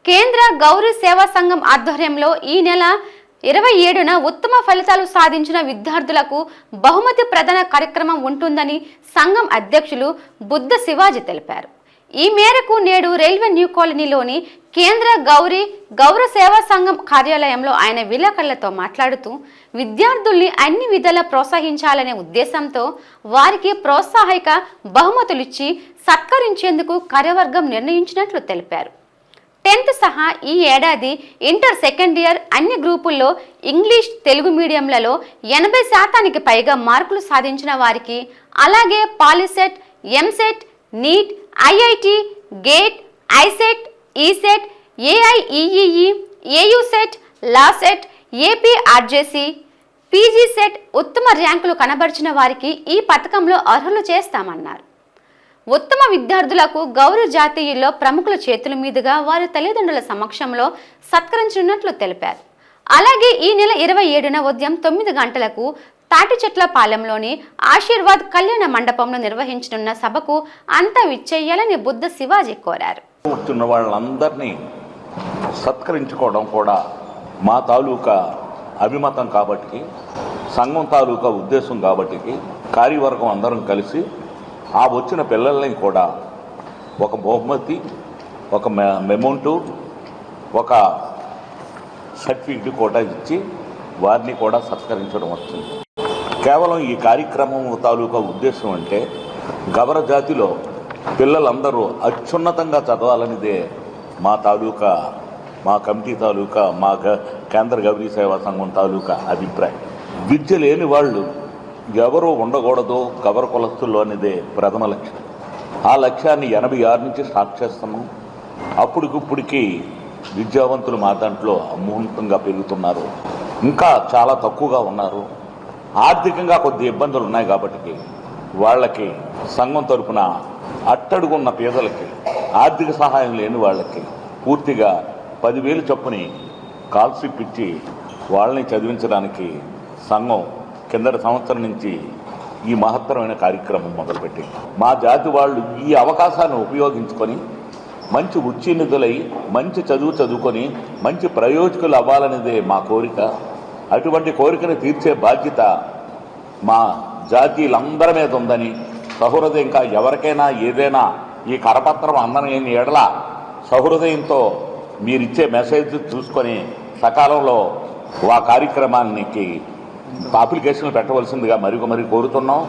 కేంద్ర గౌరవ సేవా సంఘం ఆధ్వర్యంలో ఈ నెల 27న ఉత్తమ ఫలితాలు సాధించిన విద్యార్థులకు బహుమతి ప్రదాన కార్యక్రమం ఉంటుందని సంఘం అధ్యక్షులు బుద్ధ శివాజీ తెలిపారు. ఈ మేరకు నేడు రైల్వే న్యూ కాలనీలోని కేంద్ర గౌరవ సేవా సంఘం కార్యాలయంలో ఆయన విలేకరులతో మాట్లాడుతూ విద్యార్థుల్ని అన్ని విధాలా ప్రోత్సహించాలనే ఉద్దేశంతో వారికి ప్రోత్సాహక బహుమతులిచ్చి సత్కరించేందుకు కార్యవర్గం నిర్ణయించినట్లు తెలిపారు. 10th సహా ఈ ఏడాది ఇంటర్ సెకండ్ ఇయర్ అన్ని గ్రూపుల్లో ఇంగ్లీష్ తెలుగు మీడియంలలో 80% పైగా మార్కులు సాధించిన వారికి, అలాగే Polycet, EAMCET, NEET, IIT, GATE, ICET, ECET, AIEEE, AUCET, LAWCET, APRJC, PG CET ఉత్తమ ర్యాంకులు కనబరిచిన వారికి ఈ పథకంలో అర్హులు చేస్తామన్నారు. ఉత్తమ విద్యార్థులకు గౌరవ జాతీయుల్లో ప్రముఖుల చేతుల మీదుగా వారి తల్లిదండ్రుల సమక్షంలో సత్కరించనున్నట్లు తెలిపారు. అలాగే ఈ నెల 27న ఉదయం 9 గంటలకు తాటిచెట్లపాలెంలోని ఆశీర్వాద్ కళ్యాణ మండపంలో నిర్వహించనున్న సభకు అంతా విచ్చేయాలని బుద్ధ శివాజీ కోరారు. వాళ్ళందరినీ సత్కరించుకోవడం కూడా మా తాలూకా అభిమతం కాబట్టి, సంఘం తాలూకా ఉద్దేశం కాబట్టి కార్యవర్గం అందరం కలిసి ఆ వచ్చిన పిల్లల్ని కూడా ఒక బహుమతి, ఒక మెమోంటో, ఒక సర్టిఫికెట్ కూడా ఇచ్చి వారిని కూడా సత్కరించడం వస్తుంది. కేవలం ఈ కార్యక్రమం తాలూకా ఉద్దేశం అంటే గవర జాతిలో పిల్లలందరూ అత్యున్నతంగా చదవాలనేదే మా కమిటీ తాలూకా, మా కేంద్ర గౌరీ సేవా సంఘం తాలూకా అభిప్రాయం. విద్య లేని వాళ్ళు ఎవరూ ఉండకూడదు గవర కులస్తుల్లో అనేదే ప్రథమ లక్ష్యం. ఆ లక్ష్యాన్ని 86 నుంచి స్టార్ట్ చేస్తున్నాం. అప్పటికిప్పటికీ విద్యావంతులు మా దాంట్లో అమూల్యంగా పెరుగుతున్నారు. ఇంకా చాలా తక్కువగా ఉన్నారు. ఆర్థికంగా కొద్ది ఇబ్బందులు ఉన్నాయి కాబట్టి వాళ్ళకి సంఘం తరఫున అట్టడుగున్న పేదలకి, ఆర్థిక సహాయం లేని వాళ్ళకి పూర్తిగా 10,000 చొప్పుని స్కాలర్షిప్ ఇచ్చి వాళ్ళని చదివించడానికి సంఘం కిందటి సంవత్సరం నుంచి ఈ మహత్తరమైన కార్యక్రమం మొదలుపెట్టి మా జాతి వాళ్ళు ఈ అవకాశాన్ని ఉపయోగించుకొని మంచి ఉత్తీర్ణులై మంచి చదువుకొని మంచి ప్రయోజకులు అవ్వాలనేదే మా కోరిక. అటువంటి కోరికను తీర్చే బాధ్యత మా జాతీయులందరి మీద ఉందని, సహృదయంగా ఎవరికైనా ఏదైనా ఈ కరపత్రం అందనని ఎడల సహృదయంతో మీరిచ్చే మెసేజ్ చూసుకొని సకాలంలో ఆ కార్యక్రమానికి అప్లికేషన్లు పెట్టవలసిందిగా మరి కోరుతున్నాం.